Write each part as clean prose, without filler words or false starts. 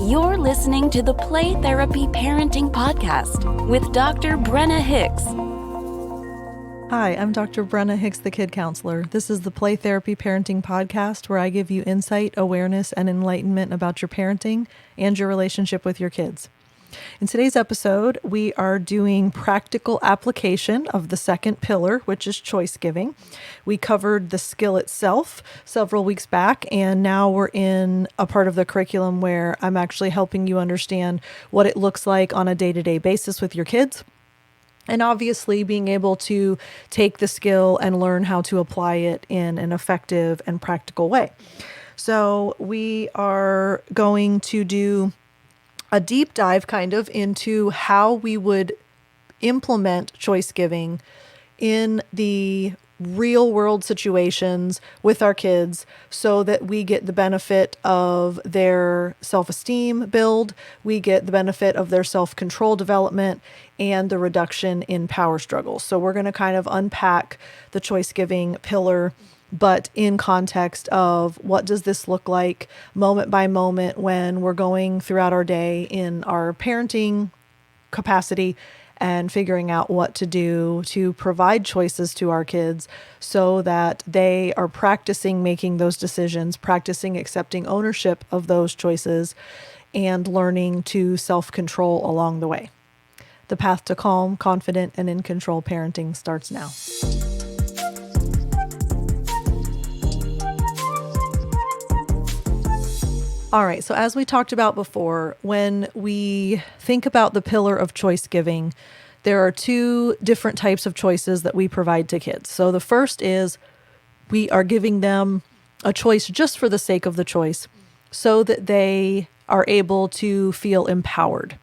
You're listening to the Play Therapy Parenting Podcast with Dr. Brenna Hicks. Hi, I'm Dr. Brenna Hicks, the Kid Counselor. This is the Play Therapy Parenting Podcast where I give you insight, awareness, and enlightenment about your parenting and your relationship with your kids. In today's episode, we are doing practical application of the second pillar, which is choice giving. We covered the skill itself several weeks back, and now we're in a part of the curriculum where I'm actually helping you understand what it looks like on a day-to-day basis with your kids. And obviously being able to take the skill and learn how to apply it in an effective and practical way. So we are going to do a deep dive kind of into how we would implement choice giving in the real world situations with our kids so that we get the benefit of their self-esteem build, we get the benefit of their self-control development, and the reduction in power struggles. So we're going to kind of unpack the choice giving pillar, but in context of what does this look like moment by moment when we're going throughout our day in our parenting capacity and figuring out what to do to provide choices to our kids so that they are practicing making those decisions, practicing accepting ownership of those choices, and learning to self-control along the way. The path to calm, confident, and in control parenting starts now. All right, so as we talked about before, when we think about the pillar of choice giving, there are two different types of choices that we provide to kids. So the first is we are giving them a choice just for the sake of the choice so that they are able to feel empowered.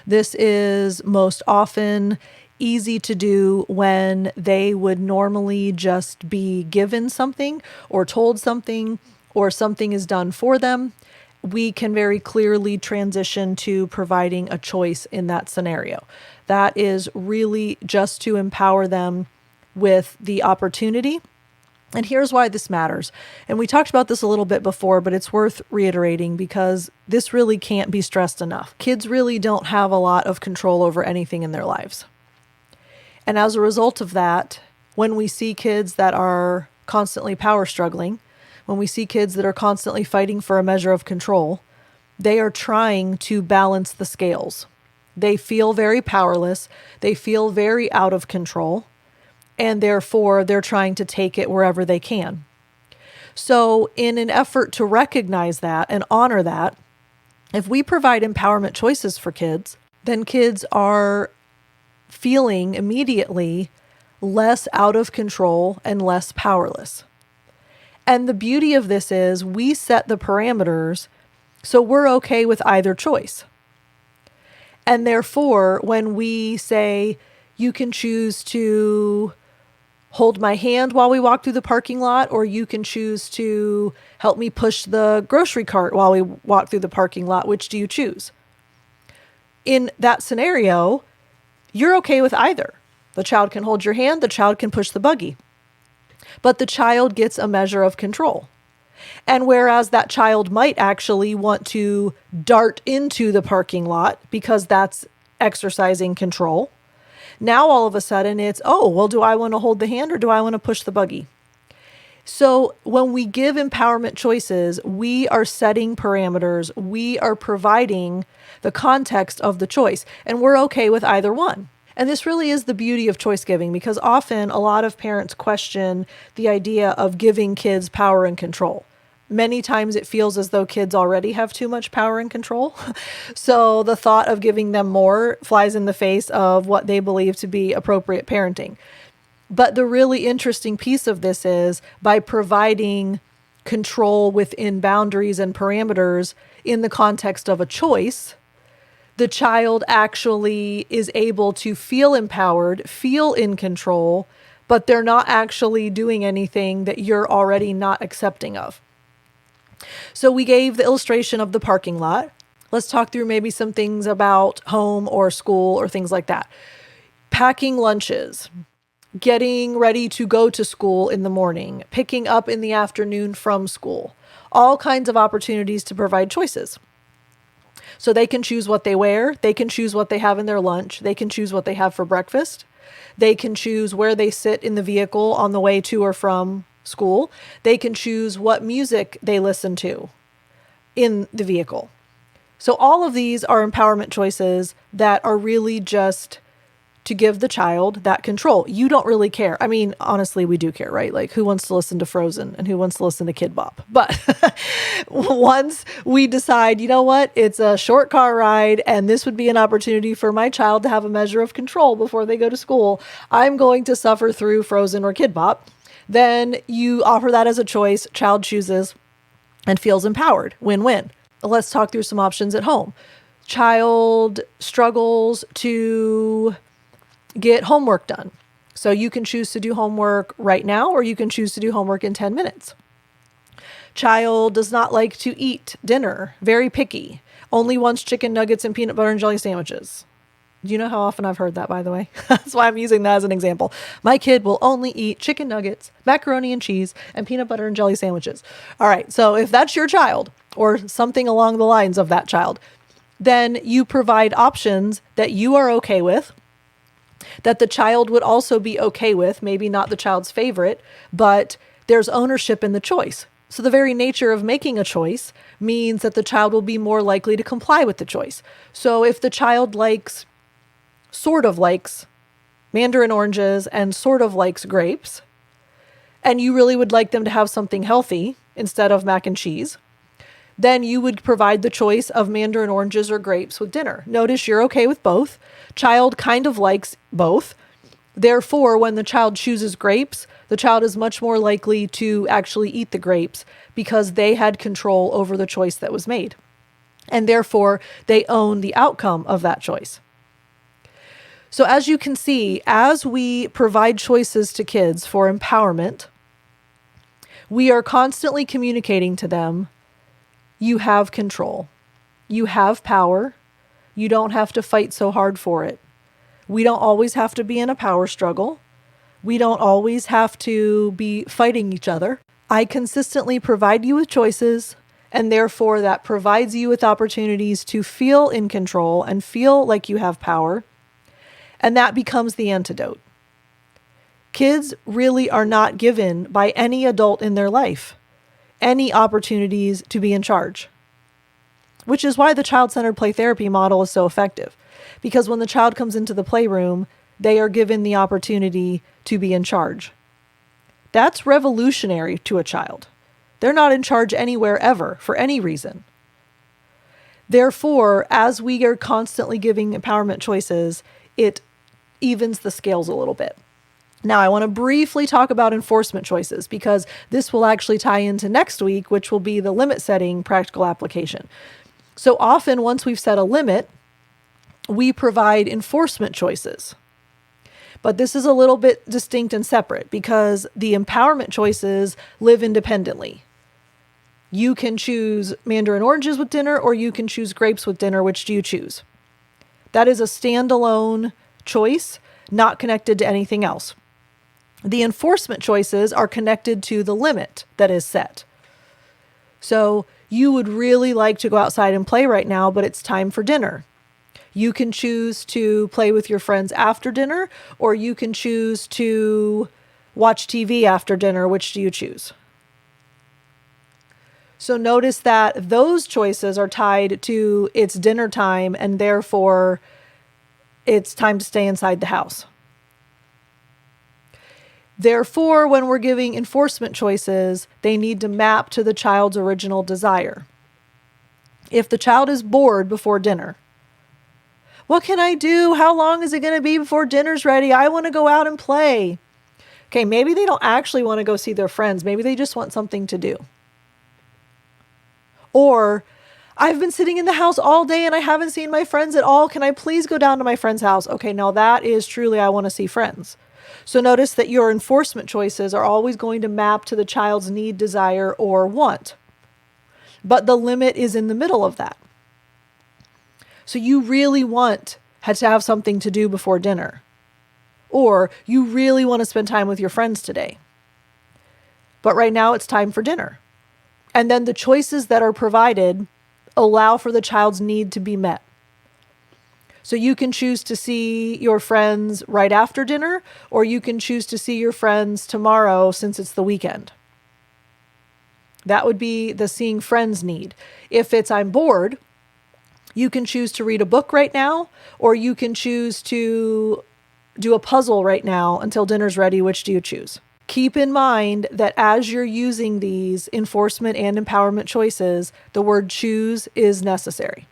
This is most often easy to do when they would normally just be given something or told something or something is done for them. We can very clearly transition to providing a choice in that scenario. That is really just to empower them with the opportunity. And here's why this matters. And we talked about this a little bit before, but it's worth reiterating because this really can't be stressed enough. Kids really don't have a lot of control over anything in their lives. And as a result of that, when we see kids that are constantly power struggling, when we see kids that are constantly fighting for a measure of control, they are trying to balance the scales. They feel very powerless. They feel very out of control. And therefore, they're trying to take it wherever they can. So in an effort to recognize that and honor that, if we provide empowerment choices for kids, then kids are feeling immediately less out of control and less powerless. And the beauty of this is we set the parameters so we're okay with either choice. And therefore, when we say you can choose to hold my hand while we walk through the parking lot, or you can choose to help me push the grocery cart while we walk through the parking lot, which do you choose? In that scenario, you're okay with either. The child can hold your hand, the child can push the buggy. But the child gets a measure of control. And whereas that child might actually want to dart into the parking lot because that's exercising control, now all of a sudden it's, oh, well, do I want to hold the hand or do I want to push the buggy? So when we give empowerment choices, we are setting parameters. We are providing the context of the choice, and we're okay with either one. And this really is the beauty of choice giving, because often a lot of parents question the idea of giving kids power and control. Many times it feels as though kids already have too much power and control. So the thought of giving them more flies in the face of what they believe to be appropriate parenting. But the really interesting piece of this is by providing control within boundaries and parameters in the context of a choice, the child actually is able to feel empowered, feel in control, but they're not actually doing anything that you're already not accepting of. So we gave the illustration of the parking lot. Let's talk through maybe some things about home or school or things like that. Packing lunches, getting ready to go to school in the morning, picking up in the afternoon from school, all kinds of opportunities to provide choices. So they can choose what they wear. They can choose what they have in their lunch. They can choose what they have for breakfast. They can choose where they sit in the vehicle on the way to or from school. They can choose what music they listen to in the vehicle. So all of these are empowerment choices that are really just to give the child that control. You don't really care. I mean, honestly, we do care, right? Like, who wants to listen to Frozen and who wants to listen to Kid Bop? But once we decide, you know what, it's a short car ride and this would be an opportunity for my child to have a measure of control before they go to school, I'm going to suffer through Frozen or Kid Bop. Then you offer that as a choice. Child chooses and feels empowered. Win-win. Let's talk through some options at home. Child struggles to get homework done. So you can choose to do homework right now, or you can choose to do homework in 10 minutes. Child does not like to eat dinner, very picky, only wants chicken nuggets and peanut butter and jelly sandwiches. Do you know how often I've heard that, by the way? That's why I'm using that as an example. My kid will only eat chicken nuggets, macaroni and cheese, and peanut butter and jelly sandwiches. All right, so if that's your child, or something along the lines of that child, then you provide options that you are okay with, that the child would also be okay with, maybe not the child's favorite, but there's ownership in the choice. So the very nature of making a choice means that the child will be more likely to comply with the choice. So if the child sort of likes mandarin oranges and sort of likes grapes, and you really would like them to have something healthy instead of mac and cheese, then you would provide the choice of mandarin oranges or grapes with dinner. Notice you're okay with both. Child kind of likes both. Therefore, when the child chooses grapes, the child is much more likely to actually eat the grapes because they had control over the choice that was made. And therefore, they own the outcome of that choice. So as you can see, as we provide choices to kids for empowerment, we are constantly communicating to them, you have control. You have power. You don't have to fight so hard for it. We don't always have to be in a power struggle. We don't always have to be fighting each other. I consistently provide you with choices, and therefore that provides you with opportunities to feel in control and feel like you have power. And that becomes the antidote. Kids really are not given by any adult in their life any opportunities to be in charge, which is why the child-centered play therapy model is so effective. Because when the child comes into the playroom, they are given the opportunity to be in charge. That's revolutionary to a child. They're not in charge anywhere ever for any reason. Therefore, as we are constantly giving empowerment choices, it evens the scales a little bit. Now, I want to briefly talk about enforcement choices because this will actually tie into next week, which will be the limit setting practical application. So often, once we've set a limit, we provide enforcement choices. But this is a little bit distinct and separate because the empowerment choices live independently. You can choose mandarin oranges with dinner or you can choose grapes with dinner. Which do you choose? That is a standalone choice, not connected to anything else. The enforcement choices are connected to the limit that is set. So you would really like to go outside and play right now, but it's time for dinner. You can choose to play with your friends after dinner, or you can choose to watch TV after dinner. Which do you choose? So notice that those choices are tied to it's dinner time, and therefore it's time to stay inside the house. Therefore, when we're giving enforcement choices, they need to map to the child's original desire. If the child is bored before dinner, what can I do? How long is it going to be before dinner's ready? I want to go out and play. Okay, maybe they don't actually want to go see their friends. Maybe they just want something to do. Or, I've been sitting in the house all day and I haven't seen my friends at all. Can I please go down to my friend's house? Okay, now that is truly I want to see friends. So notice that your enforcement choices are always going to map to the child's need, desire, or want. But the limit is in the middle of that. So you really want to have something to do before dinner. Or you really want to spend time with your friends today. But right now it's time for dinner. And then the choices that are provided allow for the child's need to be met. So you can choose to see your friends right after dinner, or you can choose to see your friends tomorrow since it's the weekend. That would be the seeing friends need. If it's I'm bored, you can choose to read a book right now, or you can choose to do a puzzle right now until dinner's ready. Which do you choose? Keep in mind that as you're using these enforcement and empowerment choices, the word choose is necessary.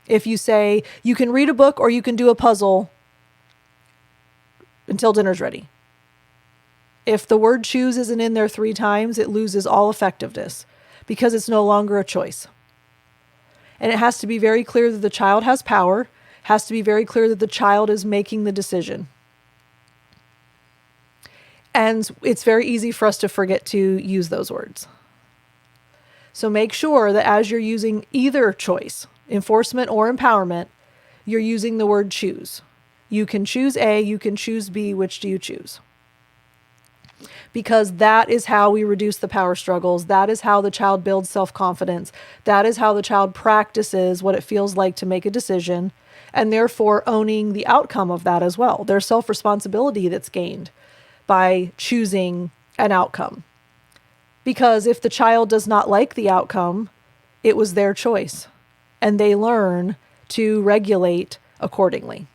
If you say you can read a book or you can do a puzzle until dinner's ready, if the word choose isn't in there 3 times, it loses all effectiveness because it's no longer a choice. And it has to be very clear that the child has power, has to be very clear that the child is making the decision. And it's very easy for us to forget to use those words. So make sure that as you're using either choice, enforcement or empowerment, you're using the word choose. You can choose A, you can choose B. Which do you choose? Because that is how we reduce the power struggles. That is how the child builds self-confidence. That is how the child practices what it feels like to make a decision, and therefore owning the outcome of that as well. There's self-responsibility that's gained by choosing an outcome. Because if the child does not like the outcome, it was their choice, and they learn to regulate accordingly.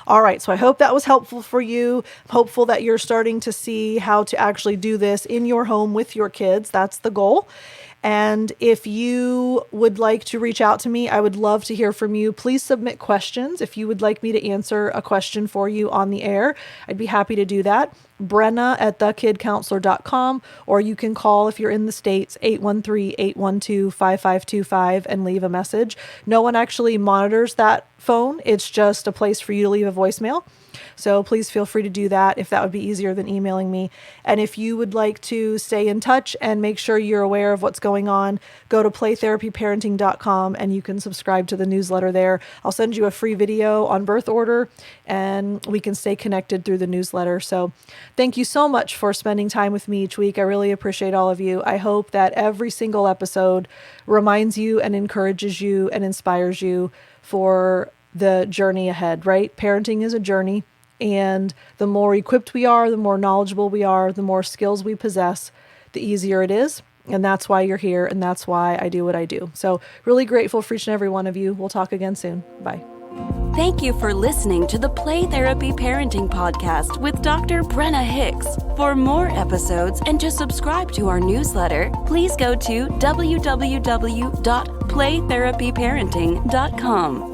All right, so I hope that was helpful for you. I'm hopeful that you're starting to see how to actually do this in your home with your kids. That's the goal. And if you would like to reach out to me, I would love to hear from you. Please submit questions. If you would like me to answer a question for you on the air, I'd be happy to do that. Brenna@thekidcounselor.com, or you can call if you're in the States, 813-812-5525 and leave a message. No one actually monitors that phone. It's just a place for you to leave a voicemail. So please feel free to do that if that would be easier than emailing me. And if you would like to stay in touch and make sure you're aware of what's going on, go to playtherapyparenting.com and you can subscribe to the newsletter there. I'll send you a free video on birth order and we can stay connected through the newsletter. So thank you so much for spending time with me each week. I really appreciate all of you. I hope that every single episode reminds you and encourages you and inspires you for the journey ahead, right? Parenting is a journey. And the more equipped we are, the more knowledgeable we are, the more skills we possess, the easier it is. And that's why you're here. And that's why I do what I do. So really grateful for each and every one of you. We'll talk again soon. Bye. Thank you for listening to the Play Therapy Parenting Podcast with Dr. Brenna Hicks. For more episodes and to subscribe to our newsletter, please go to www.playtherapyparenting.com.